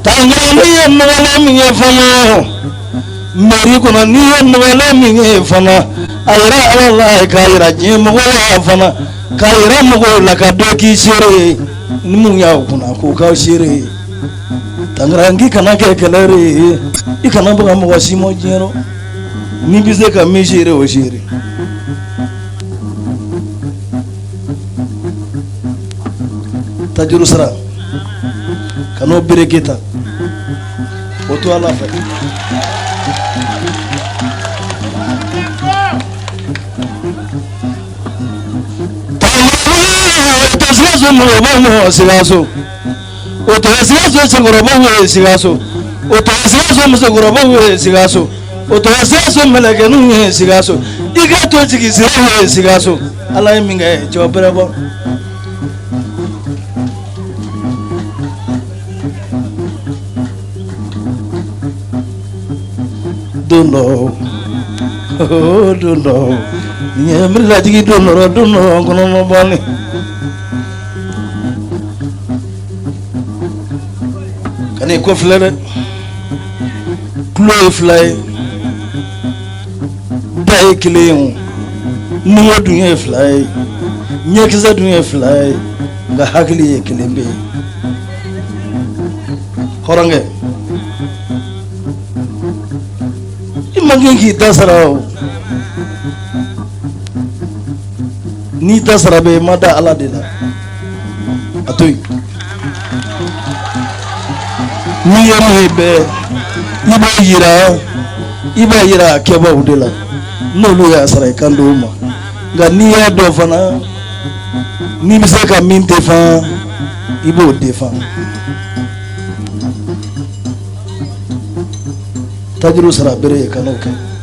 Tanzania mwana miyefana meri kuna niye mwana miyefana ayra Allah kaira jim wala fana kaira mugo la kadoki sire nimunya kuna ko ka sire Tangarangi kana ke kelere ikana buga mugo simo jero ni bize ka mi sire o sire tajuru sara kano bereketa oto ala fa tasgaso mo sigaso oto sigaso segorobo sigaso oto sigaso mo segorobo sigaso oto sigaso melagenu sigaso igato tigisi sigaso ala minga jobrabo don't know. Yeah, me like you don't know. I'm gonna know money. Can you go fly? Close fly. Die killing. No doing fly. Nyekza doing fly. Ga hagli killing be. Horange. Mangi tasarao ni tasarabe mada ala de la atoy ni yamebe iba yira keba udela no lu ya sara kando ma ga ni ya do fana ni bisaka minte fa ibo defa tajuru sara bere kanoke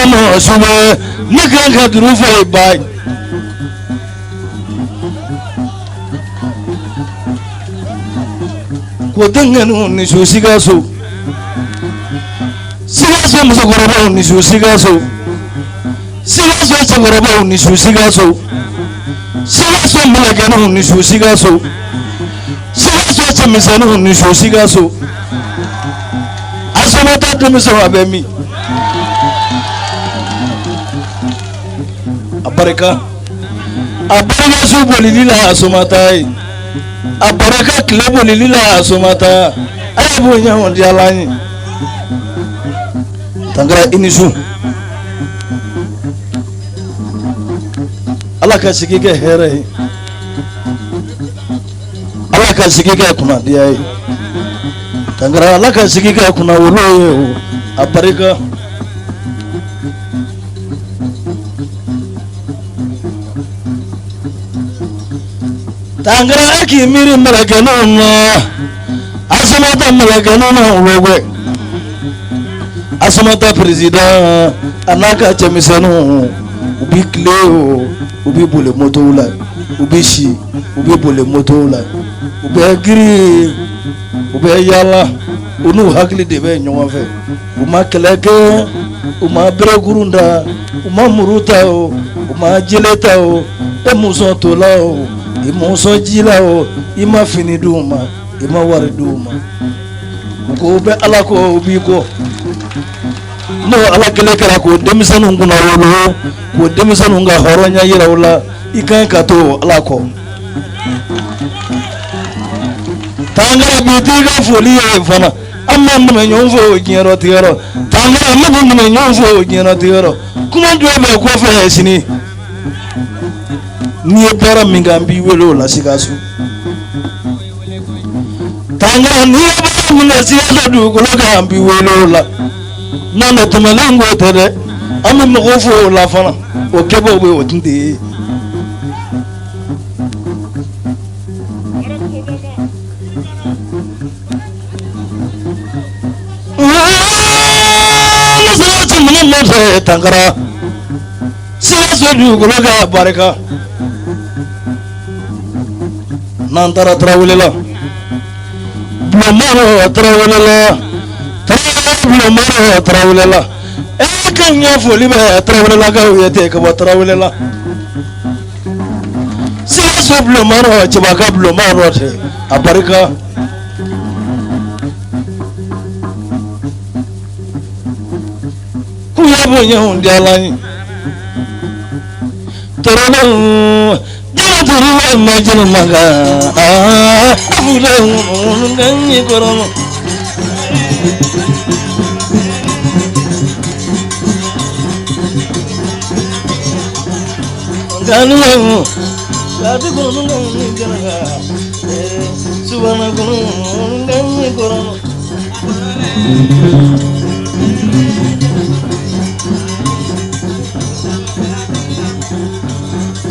no sume nikanga durufa bai ko danganu ni so sigaso musagorobo ni so sigaso musagorobo ni so sigaso mulaganu ni so sigaso misanu ni so sigaso asomata demiso abemi Abaraka suboli lila asomata abaraka kleboli lila asomata ayabo nyawo dialani tangara inisu alaka sigike here alaka sigike kuna diai tangara alaka sigike kuna wolo abaraka Tangara aki miri malakanona asomata malakanona ulowe asomata president anaka chemisano ubi kleo ubi bole motoula ubi shi ubi bole motoula ubi agiri ubi yala unu hakli debe nyonfe uma keleke uma bregurunda uma muruta uma jeleta emuso tola imuso jila ima fini duma ima wari duma ko be ala ko biko no ala kele kala ko demisanu nguna wolo ko demisanu nga horonya yira wala ikan kato ala ko tanga biti ga foli e fana amma me nyonfo jero tiro tanga amma me nyonfo jero tiro kuma do be ko fa sini ni bara mingambi welo la sigasu tanga ni bara minasiya du ko la gambi welo la nana tumalango tere amma mogofo la fana o kebo be otinde tangara sigasu du ko la baraka nantara trawulela Blomaro Trawala Blomaro Trawala Can you fully travel like a take about Trawala? See, Blomaro, Chibaka Blomaro, Abarica. Who have you, dear line? Torano, don't imagine Maga. Ganu, Gadu Gunu, Subana Gunu, Ganu.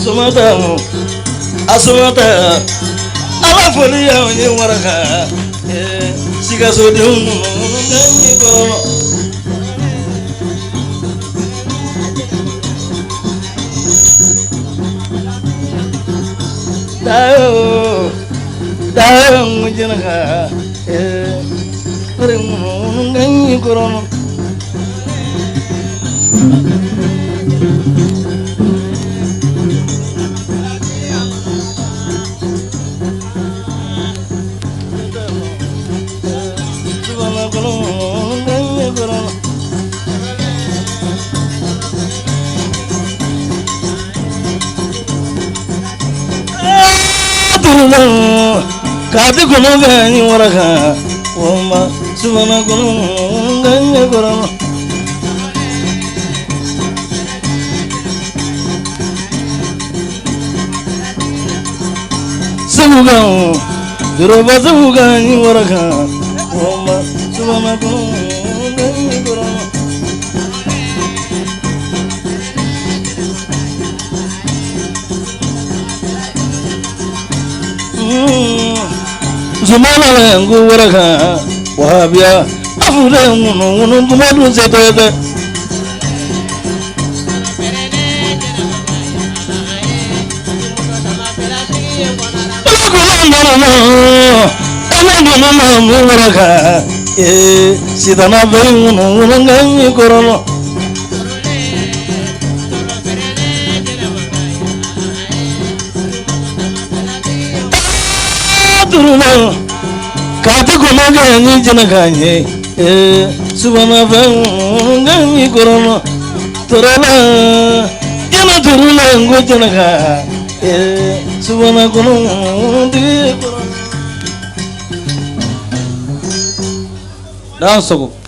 Sumata, Asumata, Alafolia, when you were a Sigaso, Dayo, Janaha, Corona. Kati kono gani waraka, oma subana kono gani korano. Sabuga, duroba sabuga ni waraka, oma subana kono gani korano. Zumala ngu waraka wahabia afure ngunu kumadu zetete ngu waraka sidana be ngunu nganyi korono Kati kono gani janaganye, subana feng gani korono, torala, jana torula ngo janaga, subana kono di korono. Dansogo.